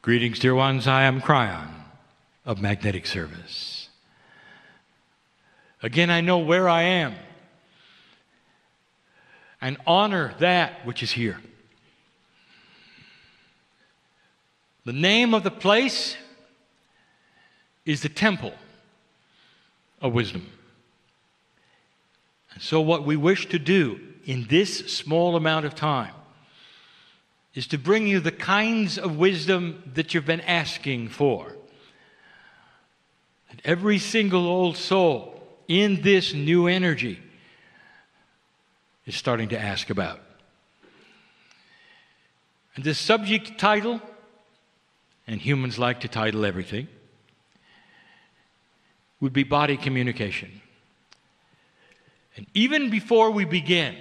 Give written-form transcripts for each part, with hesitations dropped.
Greetings, dear ones. I am Kryon of Magnetic Service. Again, I know where I am and honor that which is here. The name of the place is the Temple of Wisdom. And so what we wish to do in this small amount of time is to bring you the kinds of wisdom that you've been asking for. And every single old soul in this new energy is starting to ask about. And this subject title, and humans like to title everything, would be body communication. And even before we begin,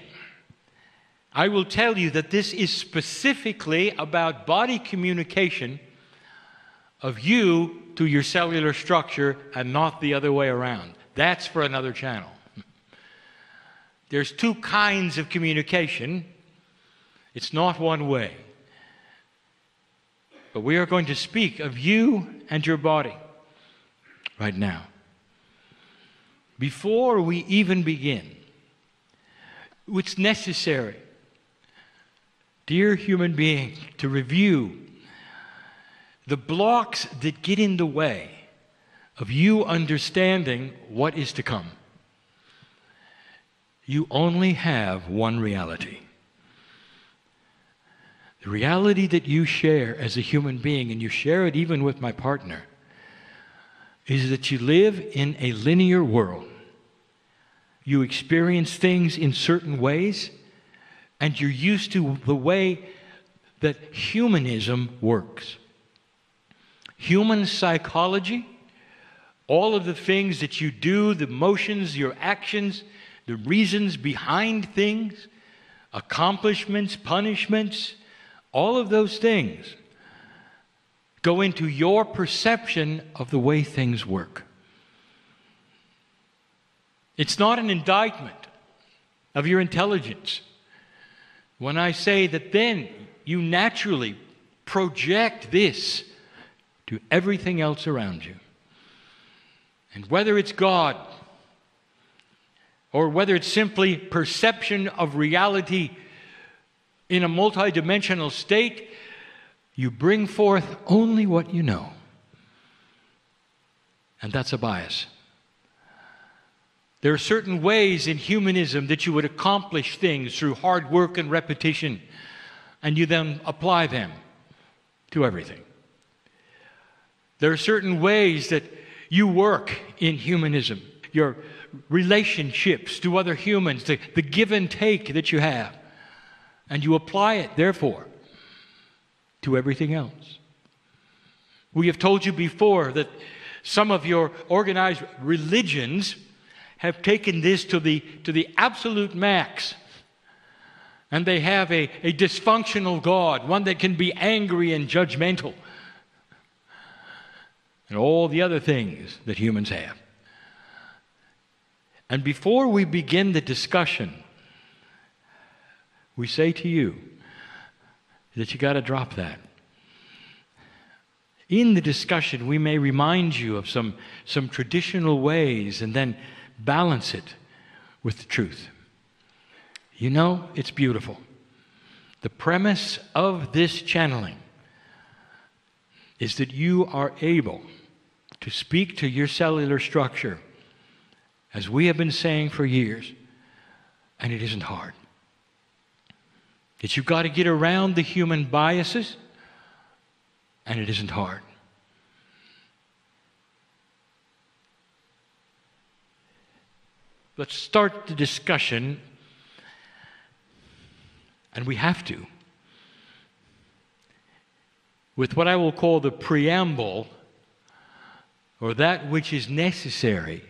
I will tell you that this is specifically about body communication of you to your cellular structure and not the other way around. That's for another channel. There's two kinds of communication. It's not one way. But we are going to speak of you and your body right now. Before we even begin, it's necessary, dear human being, to review the blocks that get in the way of you understanding what is to come. You only have one reality. The reality that you share as a human being, and you share it even with my partner, is that you live in a linear world. You experience things in certain ways, and you're used to the way that humanism works. Human psychology, all of the things that you do, the motions, your actions, the reasons behind things, accomplishments, punishments, all of those things go into your perception of the way things work. It's not an indictment of your intelligence when I say that then you naturally project this to everything else around you. And whether it's God or whether it's simply perception of reality in a multidimensional state, you bring forth only what you know. And that's a bias. There are certain ways in humanism that you would accomplish things through hard work and repetition, and you then apply them to everything. There are certain ways that you work in humanism, your relationships to other humans, the give and take that you have, and you apply it, therefore, to everything else. We have told you before that some of your organized religions have taken this to the absolute max. And they have a dysfunctional God, one that can be angry and judgmental. And all the other things that humans have. And before we begin the discussion, we say to you that you got to drop that. In the discussion, we may remind you of some traditional ways and then balance it with the truth. You know, it's beautiful. The premise of this channeling is that you are able to speak to your cellular structure, as we have been saying for years, and it isn't hard. That you've got to get around the human biases, and it isn't hard. Let's start the discussion, and we have to, with what I will call the preamble, or that which is necessary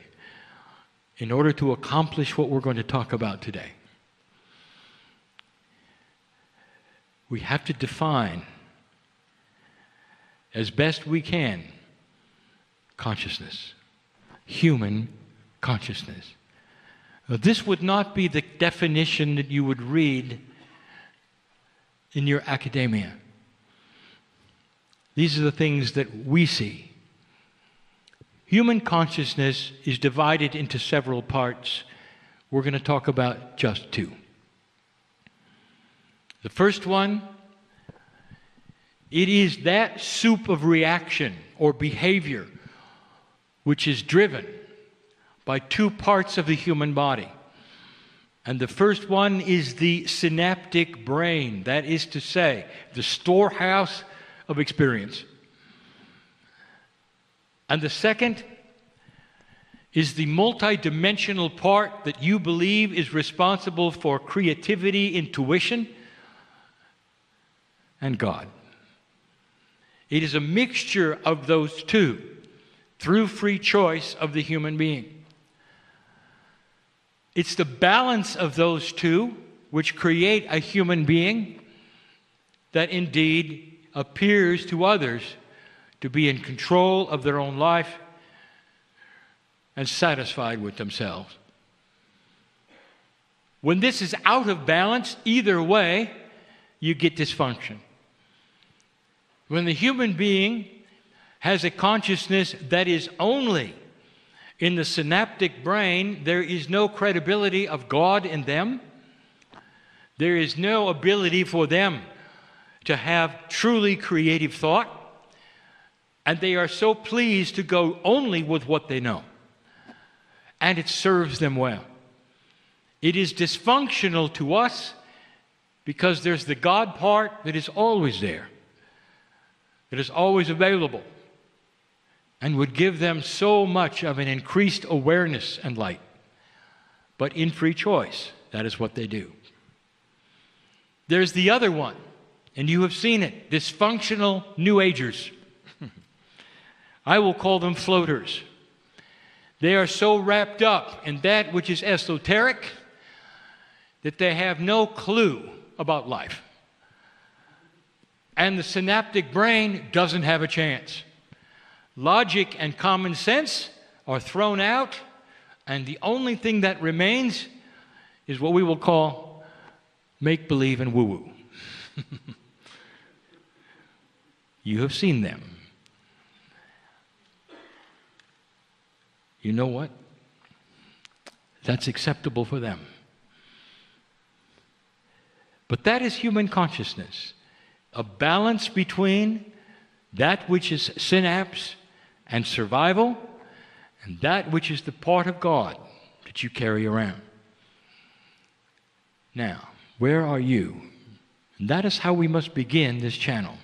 in order to accomplish what we're going to talk about today. We have to define, as best we can, consciousness, human consciousness. Now, this would not be the definition that you would read in your academia. These are the things that we see. Human consciousness is divided into several parts. We're going to talk about just two. The first one, it is that soup of reaction or behavior which is driven by two parts of the human body. And the first one is the synaptic brain, that is to say, the storehouse of experience. And the second is the multidimensional part that you believe is responsible for creativity, intuition, and God. It is a mixture of those two through free choice of the human being. It's the balance of those two which create a human being that indeed appears to others to be in control of their own life and satisfied with themselves. When this is out of balance, either way, you get dysfunction. When the human being has a consciousness that is only in the synaptic brain, there is no credibility of God in them. There is no ability for them to have truly creative thought. And they are so pleased to go only with what they know. And it serves them well. It is dysfunctional to us because there's the God part that is always there. It is always available and would give them so much of an increased awareness and light. But in free choice, that is what they do. There's the other one, and you have seen it, dysfunctional New Agers. I will call them floaters. They are so wrapped up in that which is esoteric that they have no clue about life. And the synaptic brain doesn't have a chance. Logic and common sense are thrown out, and the only thing that remains is what we will call make-believe and woo-woo. You have seen them. You know what? That's acceptable for them. But that is human consciousness. A balance between that which is synapse and survival and that which is the part of God that you carry around. Now, where are you? And that is how we must begin this channel.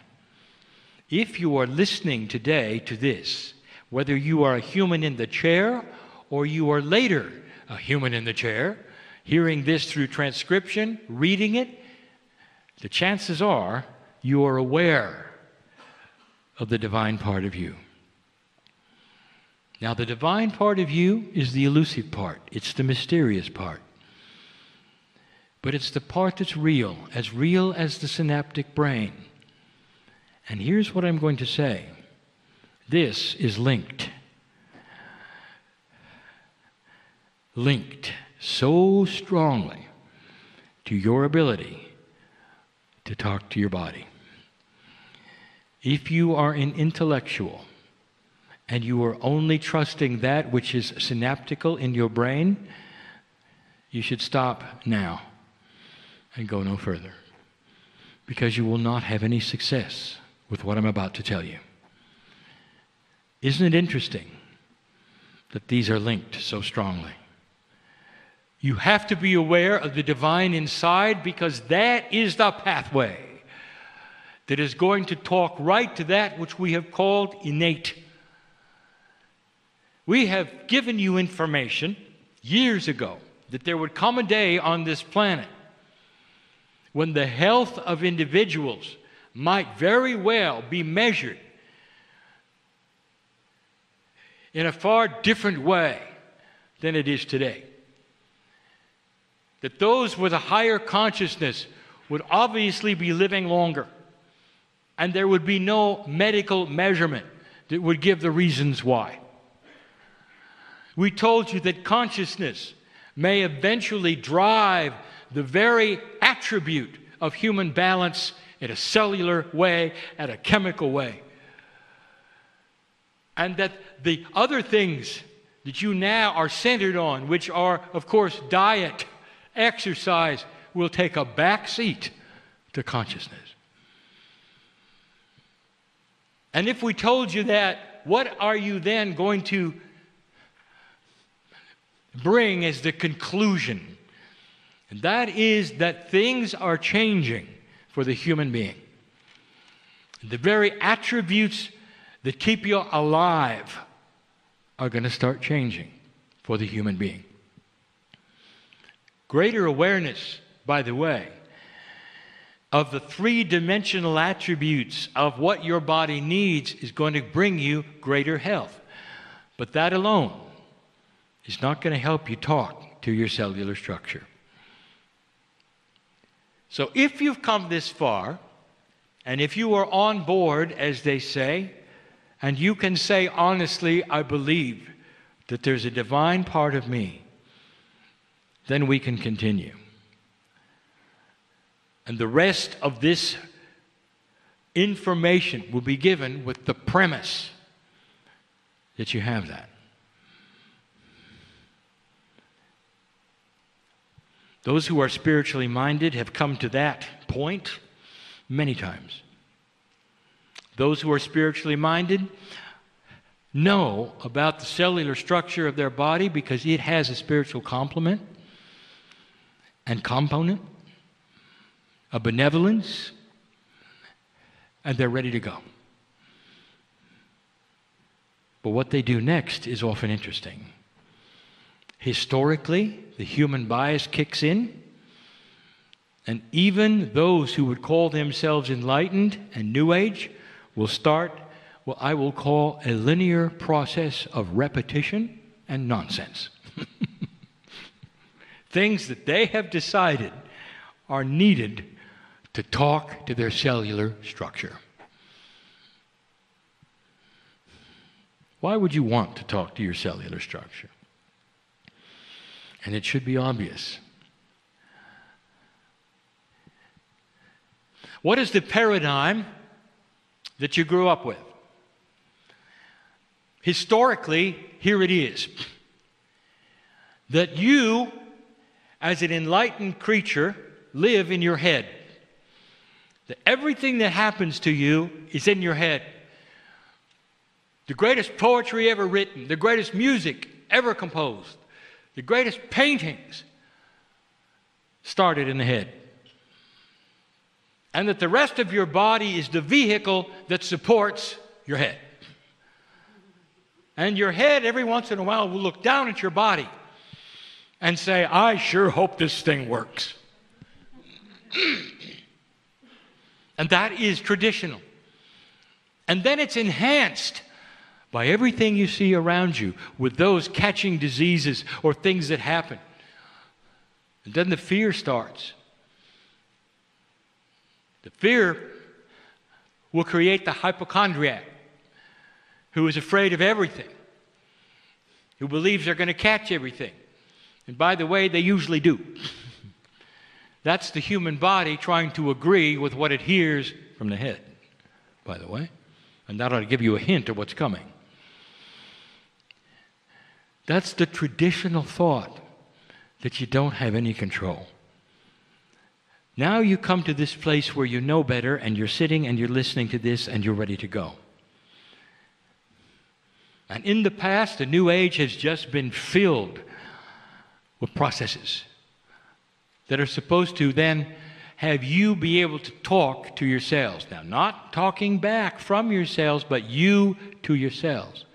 If you are listening today to this, whether you are a human in the chair or you are later a human in the chair, hearing this through transcription, reading it, the chances are you are aware of the divine part of you. Now, the divine part of you is the elusive part. It's the mysterious part. But it's the part that's real as the synaptic brain. And here's what I'm going to say. This is linked so strongly to your ability to talk to your body. If you are an intellectual and you are only trusting that which is synaptical in your brain, you should stop now and go no further, because you will not have any success with what I'm about to tell you. Isn't it interesting that these are linked so strongly? You have to be aware of the divine inside, because that is the pathway that is going to talk right to that which we have called innate. We have given you information years ago that there would come a day on this planet when the health of individuals might very well be measured in a far different way than it is today. That those with a higher consciousness would obviously be living longer, and there would be no medical measurement that would give the reasons why. We told you that consciousness may eventually drive the very attribute of human balance in a cellular way, at a chemical way. And that the other things that you now are centered on, which are, of course, diet, exercise, will take a back seat to consciousness. And if we told you that, what are you then going to bring as the conclusion? And that is that things are changing for the human being. The very attributes that keep you alive are going to start changing for the human being. Greater awareness, by the way, of the three-dimensional attributes of what your body needs is going to bring you greater health. But that alone is not going to help you talk to your cellular structure. So if you've come this far, and if you are on board, as they say, and you can say honestly, I believe that there's a divine part of me, then we can continue. And the rest of this information will be given with the premise that you have that. Those who are spiritually minded have come to that point many times. Those who are spiritually minded know about the cellular structure of their body because it has a spiritual complement and component, a benevolence, and they're ready to go. But what they do next is often interesting. Historically, the human bias kicks in, and even those who would call themselves enlightened and New Age will start what I will call a linear process of repetition and nonsense. Things that they have decided are needed to talk to their cellular structure. Why would you want to talk to your cellular structure? And it should be obvious. What is the paradigm that you grew up with? Historically, here it is. That you, as an enlightened creature, live in your head. That everything that happens to you is in your head. The greatest poetry ever written, the greatest music ever composed, the greatest paintings started in the head. And that the rest of your body is the vehicle that supports your head. And your head, every once in a while, will look down at your body and say, I sure hope this thing works. And that is traditional. And then it's enhanced by everything you see around you with those catching diseases or things that happen. And then the fear starts. The fear will create the hypochondriac who is afraid of everything, who believes they're going to catch everything. And by the way, they usually do. That's the human body trying to agree with what it hears from the head, by the way. And that ought to give you a hint of what's coming. That's the traditional thought that you don't have any control. Now you come to this place where you know better and you're sitting and you're listening to this and you're ready to go. And in the past, the New Age has just been filled with processes that are supposed to then have you be able to talk to your cells. Now, not talking back from your cells, but you to your cells.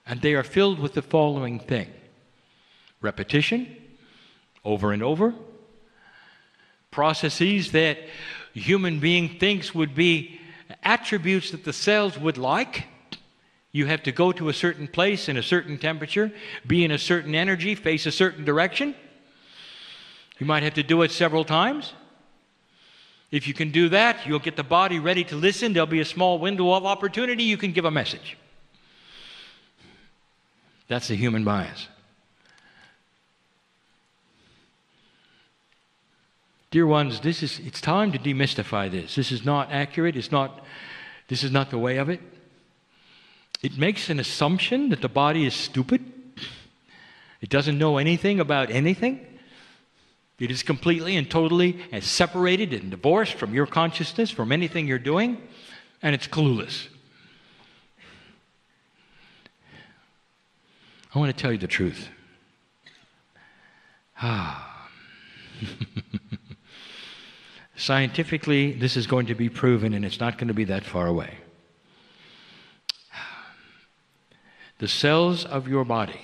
And they are filled with the following thing. Repetition, over and over. Processes that a human being thinks would be attributes that the cells would like. You have to go to a certain place in a certain temperature, be in a certain energy, face a certain direction. You might have to do it several times. If you can do that, you'll get the body ready to listen. There'll be a small window of opportunity. You can give a message. That's the human bias. Dear ones, it's time to demystify this. This is not accurate. This is not the way of it. It makes an assumption that the body is stupid. It doesn't know anything about anything. It is completely and totally and separated and divorced from your consciousness, from anything you're doing, and it's clueless. I want to tell you the truth. Scientifically, this is going to be proven, and it's not going to be that far away. The cells of your body,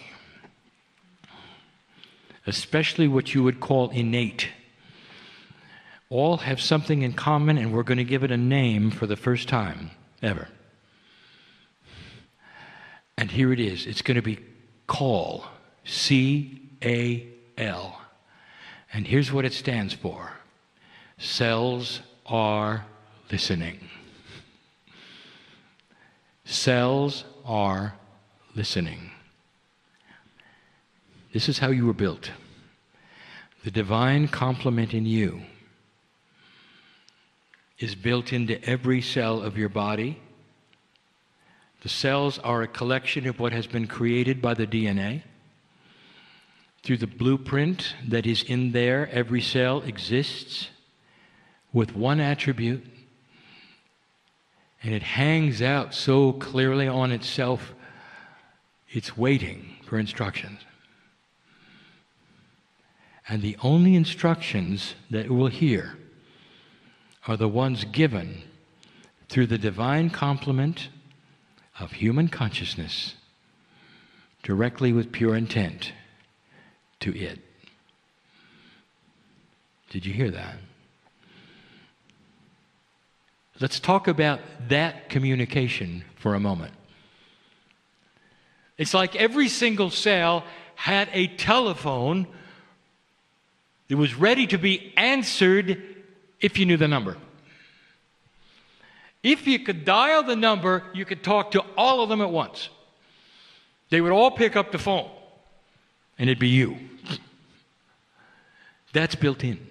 especially what you would call innate, all have something in common, and we're going to give it a name for the first time ever. And here it is. It's going to be CAL, C-A-L. And here's what it stands for. Cells are listening. Cells are listening. This is how you were built. The divine complement in you is built into every cell of your body. The cells are a collection of what has been created by the DNA. Through the blueprint that is in there, every cell exists with one attribute, and it hangs out so clearly on itself, it's waiting for instructions. And the only instructions that it will hear are the ones given through the divine complement of human consciousness, directly with pure intent to it. Did you hear that? Let's talk about that communication for a moment. It's like every single cell had a telephone that was ready to be answered if you knew the number. If you could dial the number, you could talk to all of them at once. They would all pick up the phone, and it'd be you. That's built in.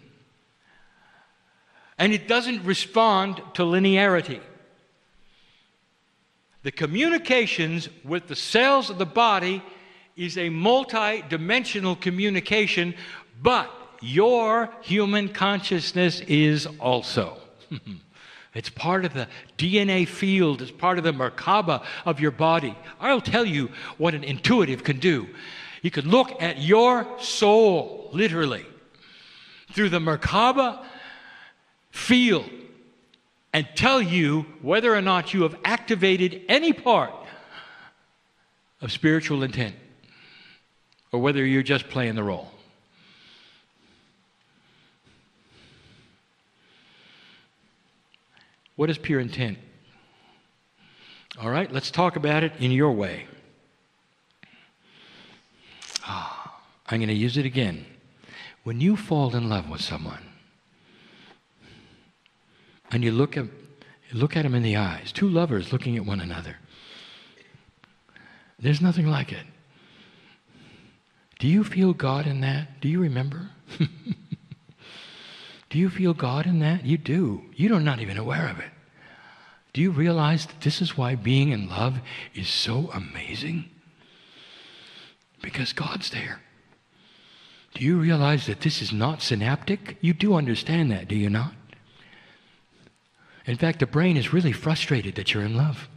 And it doesn't respond to linearity. The communications with the cells of the body is a multi-dimensional communication, but your human consciousness is also. It's part of the DNA field. It's part of the Merkaba of your body. I'll tell you what an intuitive can do. He could look at your soul, literally, through the Merkaba field and tell you whether or not you have activated any part of spiritual intent or whether you're just playing the role. What is pure intent? All right, let's talk about it in your way. I'm going to use it again. When you fall in love with someone and you look at them in the eyes, two lovers looking at one another, there's nothing like it. Do you feel God in that? Do you remember? Do you feel God in that? You do. You're not even aware of it. Do you realize that this is why being in love is so amazing? Because God's there. Do you realize that this is not synaptic? You do understand that, do you not? In fact, the brain is really frustrated that you're in love.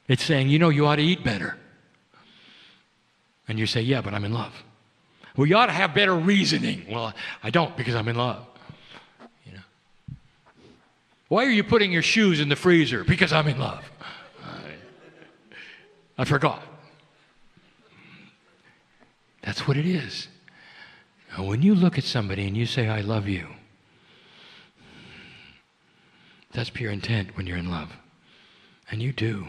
It's saying, you ought to eat better. And you say, yeah, but I'm in love. Well, you ought to have better reasoning. Well, I don't because I'm in love. Why are you putting your shoes in the freezer? Because I'm in love. I forgot. That's what it is. Now, when you look at somebody and you say, I love you, that's pure intent when you're in love. And you do.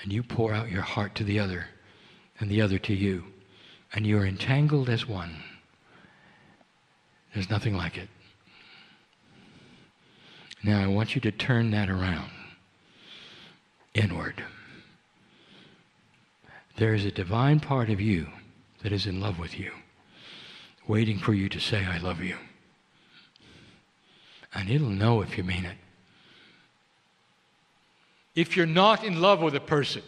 And you pour out your heart to the other and the other to you. And you're entangled as one. There's nothing like it. Now I want you to turn that around, inward. There is a divine part of you that is in love with you, waiting for you to say, I love you. And it'll know if you mean it. if you're not in love with a person,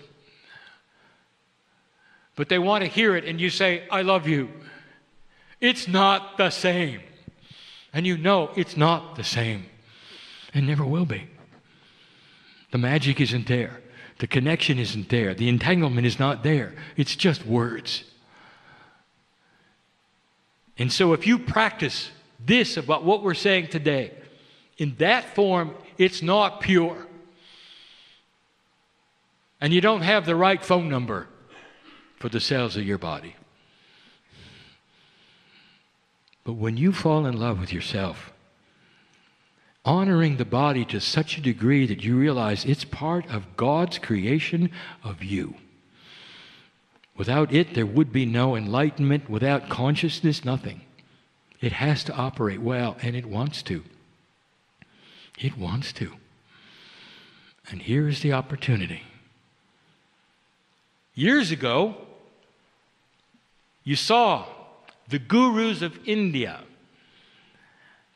but they want to hear it and you say, I love you. It's not the same. And you know it's not the same. It never will be. The magic isn't there. The connection isn't there. The entanglement is not there. It's just words. And so if you practice this about what we're saying today, in that form, it's not pure. And you don't have the right phone number for the cells of your body. But when you fall in love with yourself, honoring the body to such a degree that you realize it's part of God's creation of you. Without it, there would be no enlightenment. Without consciousness, nothing. It has to operate well, and it wants to. It wants to. And here is the opportunity. Years ago, you saw the gurus of India.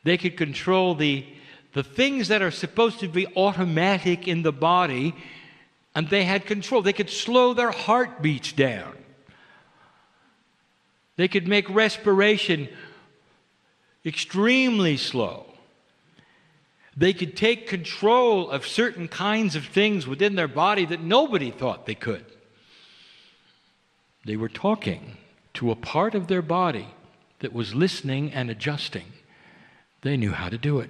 They could control the things that are supposed to be automatic in the body, and they had control. They could slow their heartbeats down. They could make respiration extremely slow. They could take control of certain kinds of things within their body that nobody thought they could. They were talking to a part of their body that was listening and adjusting. They knew how to do it.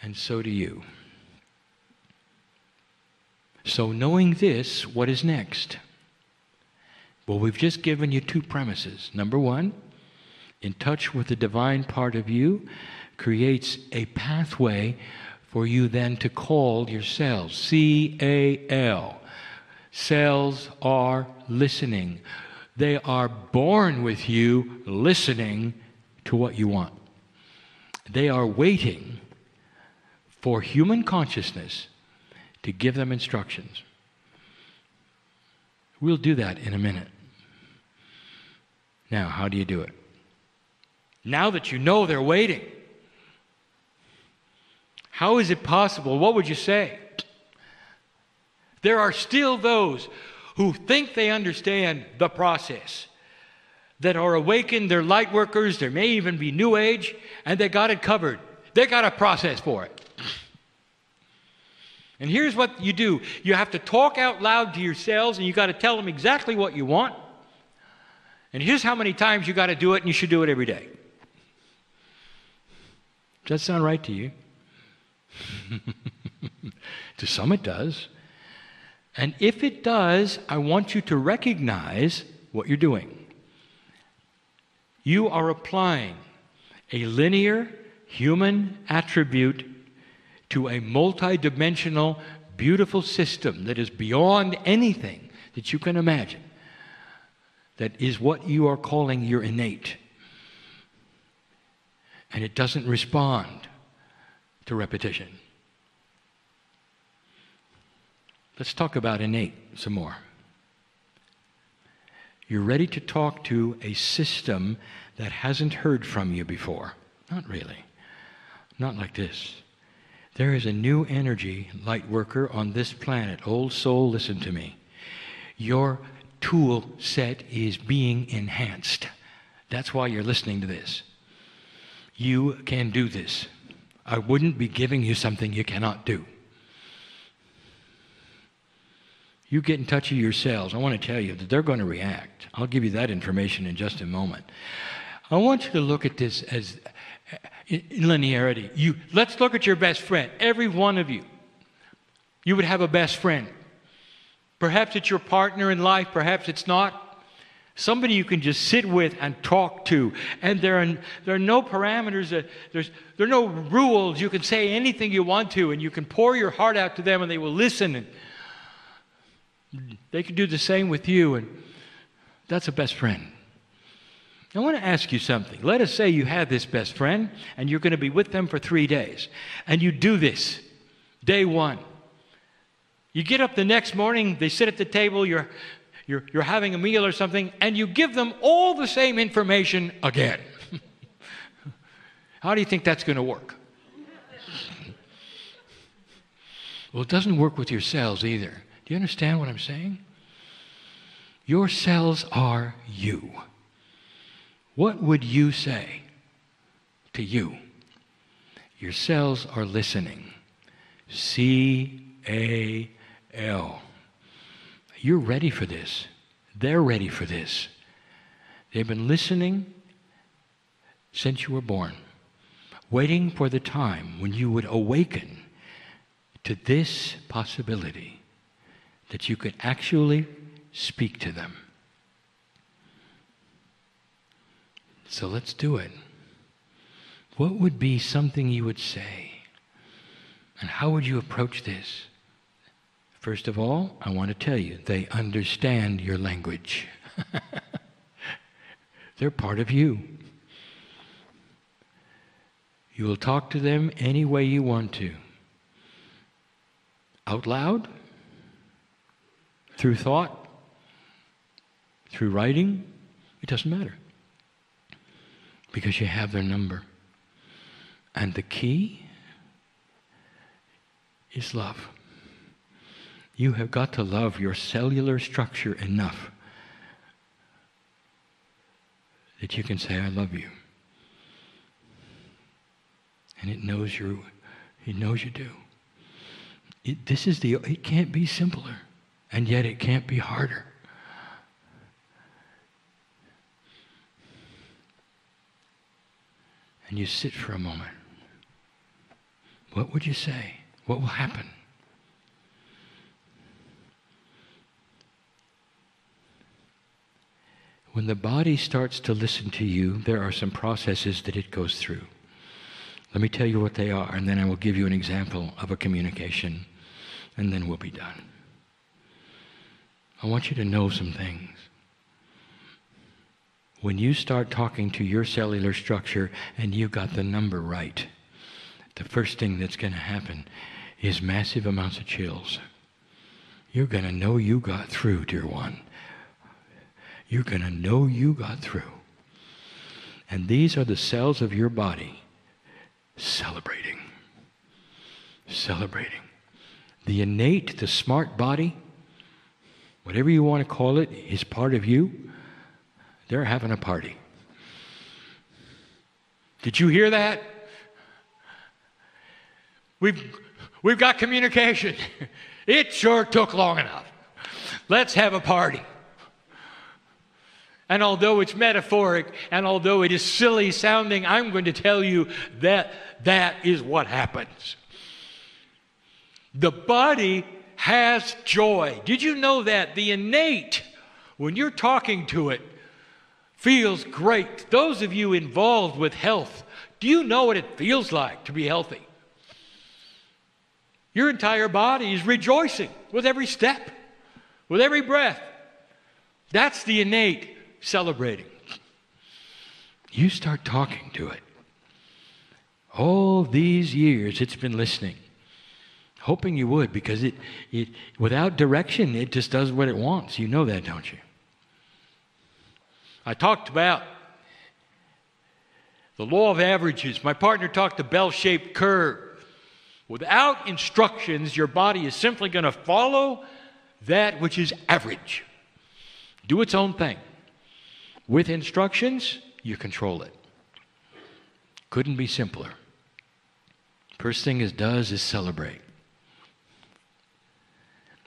And so do you. So knowing this, what is next? Well, we've just given you two premises. Number one, in touch with the divine part of you creates a pathway for you then to call your cells. C-A-L. Cells are listening. They are born with you listening to what you want. They are waiting for human consciousness to give them instructions. We'll do that in a minute. Now, how do you do it? Now that you know they're waiting, how is it possible? What would you say? There are still those who think they understand the process, that are awakened, they're light workers, there may even be New Age, and they got it covered. They got a process for it. And here's what you do. You have to talk out loud to yourselves, and you got to tell them exactly what you want. And here's how many times you got to do it, and you should do it every day. Does that sound right to you? To some it does. And if it does, I want you to recognize what you're doing. You are applying a linear human attribute to a multidimensional, beautiful system that is beyond anything that you can imagine. That is what you are calling your innate. And it doesn't respond to repetition. Let's talk about innate some more. You're ready to talk to a system that hasn't heard from you before. Not really. Not like this. There is a new energy, light worker, on this planet. Old soul, listen to me. Your tool set is being enhanced. That's why you're listening to this. You can do this. I wouldn't be giving you something you cannot do. You get in touch with your cells. I want to tell you that they're going to react. I'll give you that information in just a moment. I want you to look at this as in linearity. Let's look at your best friend. Every one of you. You would have a best friend. Perhaps it's your partner in life. Perhaps it's not. Somebody you can just sit with and talk to. And there are no parameters. There are no rules. You can say anything you want to, and you can pour your heart out to them, and they will listen. And they can do the same with you, and that's a best friend. I want to ask you something. Let us say you have this best friend, and you're going to be with them for 3 days. And you do this. Day one. You get up the next morning, they sit at the table, you're having a meal or something, and you give them all the same information again. How do you think that's going to work? Well, it doesn't work with your cells either. Do you understand what I'm saying? Your cells are you. What would you say to you? Your cells are listening. C-A-L. You're ready for this. They're ready for this. They've been listening since you were born, waiting for the time when you would awaken to this possibility that you could actually speak to them. So let's do it. What would be something you would say? And how would you approach this? First of all, I want to tell you, they understand your language. They're part of you. You will talk to them any way you want to. Out loud, through thought, through writing, it doesn't matter. Because you have their number. And the key is love. You have got to love your cellular structure enough that you can say, I love you. And it knows you do. It can't be simpler, and yet it can't be harder. And you sit for a moment. What would you say? What will happen? When the body starts to listen to you, there are some processes that it goes through. Let me tell you what they are, and then I will give you an example of a communication, and then we'll be done. I want you to know some things. When you start talking to your cellular structure and you got the number right, the first thing that's going to happen is massive amounts of chills. You're going to know you got through, dear one. You're going to know you got through. And these are the cells of your body celebrating. Celebrating. The innate, the smart body, whatever you want to call it, is part of you. They're having a party. Did you hear that? We've got communication. It sure took long enough. Let's have a party. And although it's metaphoric, and although it is silly sounding, I'm going to tell you that that is what happens. The body has joy. Did you know that? The innate, when you're talking to it, feels great. Those of you involved with health, do you know what it feels like to be healthy? Your entire body is rejoicing with every step, with every breath. That's the innate celebrating. You start talking to it. All these years it's been listening, hoping you would, because it without direction, it just does what it wants. You know that, don't you? I talked about the law of averages. My partner talked a bell-shaped curve. Without instructions, your body is simply going to follow that which is average. Do its own thing. With instructions, you control it. Couldn't be simpler. First thing it does is celebrate.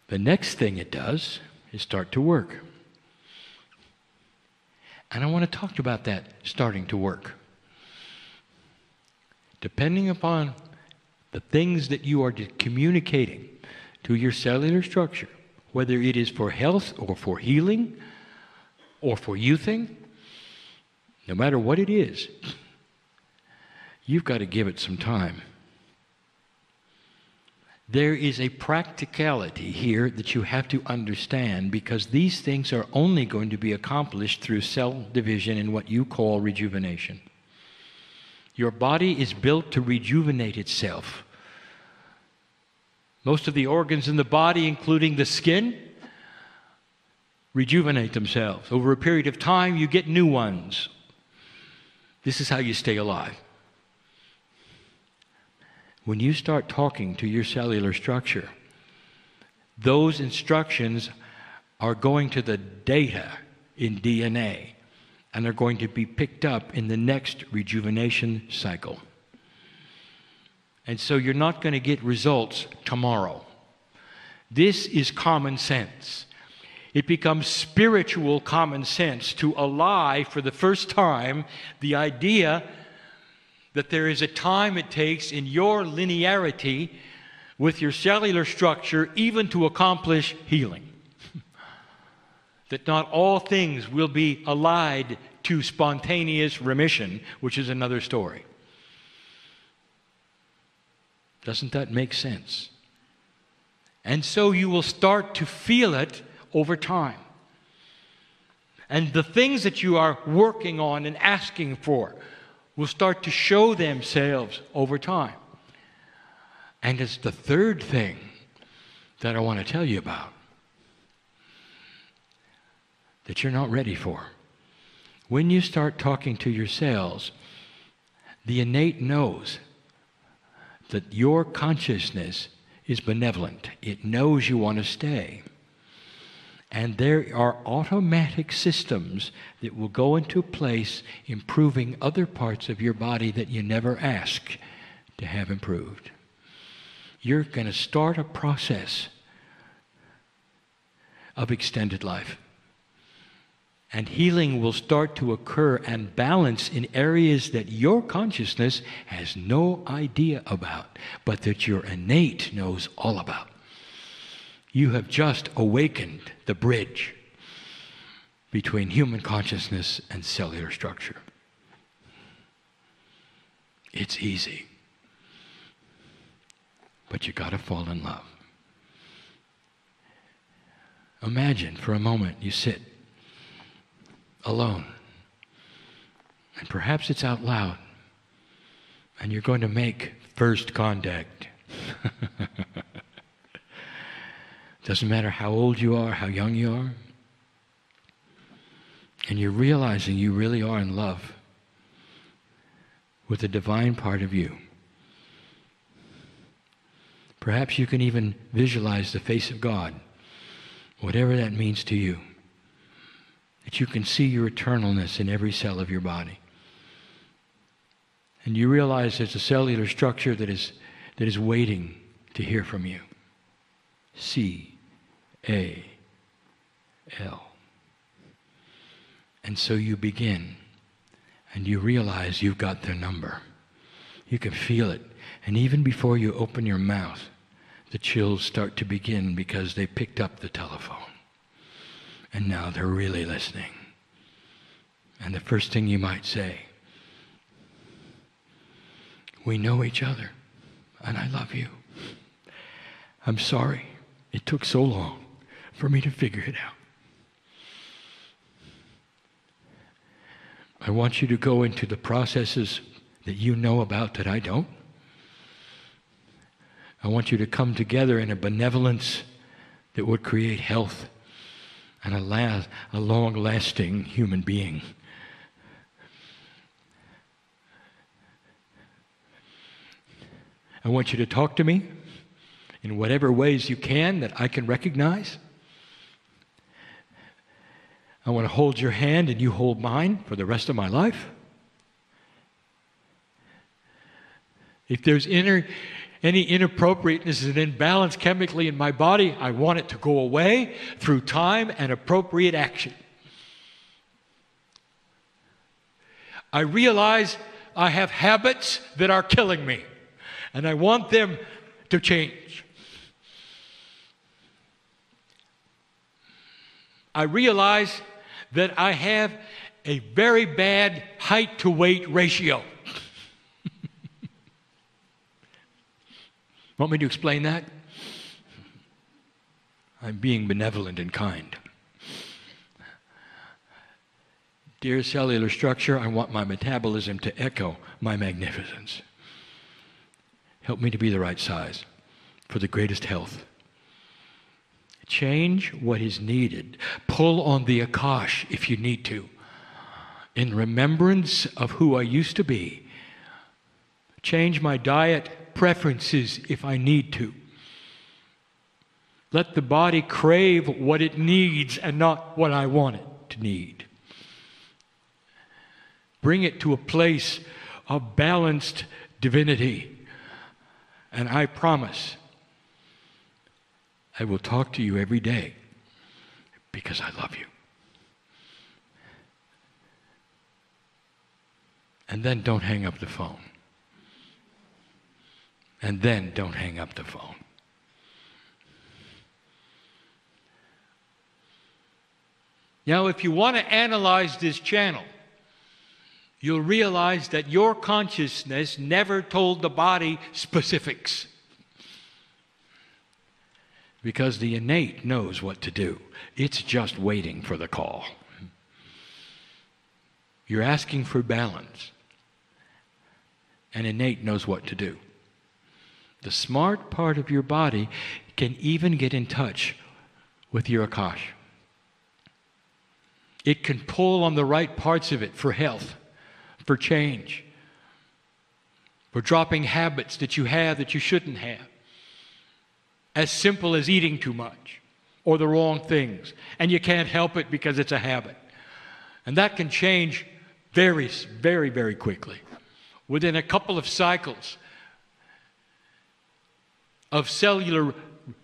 The next thing it does is start to work. And I want to talk about that starting to work. Depending upon the things that you are communicating to your cellular structure, whether it is for health or for healing or for youthing, no matter what it is, you've got to give it some time. There is a practicality here that you have to understand, because these things are only going to be accomplished through cell division and what you call rejuvenation. Your body is built to rejuvenate itself. Most of the organs in the body, including the skin, rejuvenate themselves. Over a period of time, you get new ones. This is how you stay alive. When you start talking to your cellular structure, those instructions are going to the data in DNA, and they're going to be picked up in the next rejuvenation cycle. And so you're not going to get results tomorrow. This is common sense. It becomes spiritual common sense to ally for the first time the idea that there is a time it takes in your linearity with your cellular structure even to accomplish healing. That not all things will be allied to spontaneous remission, which is another story. Doesn't that make sense? And so you will start to feel it over time. And the things that you are working on and asking for will start to show themselves over time. And it's the third thing that I want to tell you about that you're not ready for. When you start talking to your cells, the innate knows that your consciousness is benevolent. It knows you want to stay. And there are automatic systems that will go into place improving other parts of your body that you never asked to have improved. You're going to start a process of extended life. And healing will start to occur and balance in areas that your consciousness has no idea about, but that your innate knows all about. You have just awakened the bridge between human consciousness and cellular structure. It's easy, but you got to fall in love. Imagine for a moment you sit alone, and perhaps it's out loud, and you're going to make first contact. Doesn't matter how old you are, how young you are, and you're realizing you really are in love with the divine part of you. Perhaps you can even visualize the face of God, whatever that means to you. That you can see your eternalness in every cell of your body. And you realize there's a cellular structure that is waiting to hear from you. C-A-L. And so you begin, and you realize you've got their number. You can feel it. And even before you open your mouth, the chills start to begin because they picked up the telephone. And now they're really listening. And the first thing you might say, we know each other, and I love you. I'm sorry it took so long for me to figure it out. I want you to go into the processes that you know about that I don't. I want you to come together in a benevolence that would create health and a long-lasting human being. I want you to talk to me in whatever ways you can that I can recognize. I want to hold your hand and you hold mine for the rest of my life. If there's any inappropriateness and imbalance chemically in my body, I want it to go away through time and appropriate action. I realize I have habits that are killing me, and I want them to change. I realize that I have a very bad height to weight ratio. Want me to explain that? I'm being benevolent and kind. Dear cellular structure, I want my metabolism to echo my magnificence. Help me to be the right size for the greatest health. Change what is needed. Pull on the Akash if you need to. In remembrance of who I used to be. Change my diet preferences if I need to. Let the body crave what it needs and not what I want it to need. Bring it to a place of balanced divinity. And I promise I will talk to you every day because I love you. And then don't hang up the phone. And then don't hang up the phone. Now, if you want to analyze this channel, you'll realize that your consciousness never told the body specifics. Because the innate knows what to do. It's just waiting for the call. You're asking for balance. And innate knows what to do. The smart part of your body can even get in touch with your Akash. It can pull on the right parts of it for health, for change, for dropping habits that you have that you shouldn't have. As simple as eating too much or the wrong things. And you can't help it because it's a habit. And that can change very, very, very quickly. Within a couple of cycles of cellular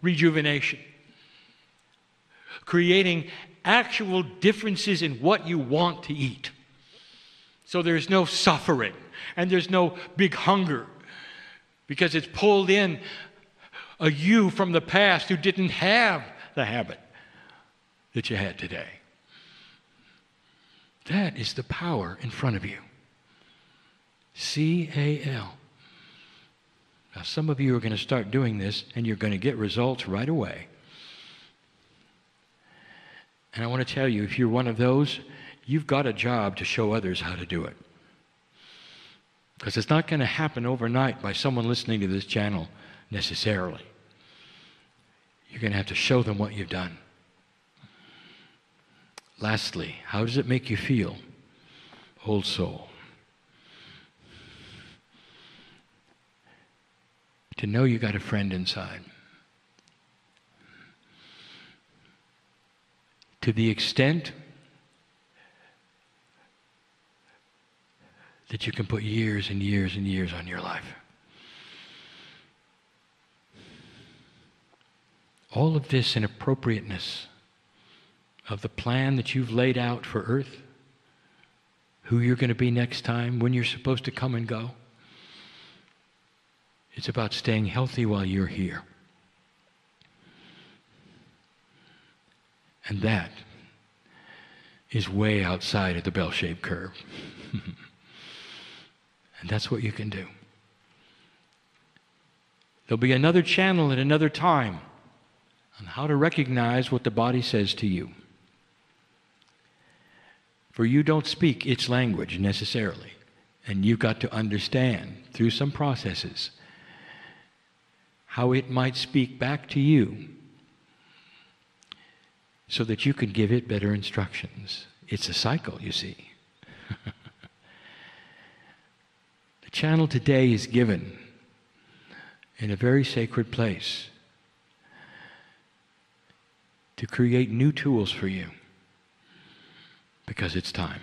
rejuvenation, creating actual differences in what you want to eat. So there's no suffering and there's no big hunger because it's pulled in a you from the past who didn't have the habit that you had today. That is the power in front of you. C-A-L. Now, some of you are going to start doing this, and you're going to get results right away. And I want to tell you, if you're one of those, you've got a job to show others how to do it. Because it's not going to happen overnight by someone listening to this channel necessarily. You're going to have to show them what you've done. Lastly, how does it make you feel, old soul? To know you got a friend inside. To the extent that you can put years and years and years on your life. All of this in appropriateness of the plan that you've laid out for Earth, who you're going to be next time, when you're supposed to come and go. It's about staying healthy while you're here. And that is way outside of the bell-shaped curve. And that's what you can do. There'll be another channel at another time on how to recognize what the body says to you. For you don't speak its language necessarily. And you've got to understand through some processes how it might speak back to you so that you can give it better instructions. It's a cycle, you see. The channel today is given in a very sacred place to create new tools for you because it's time.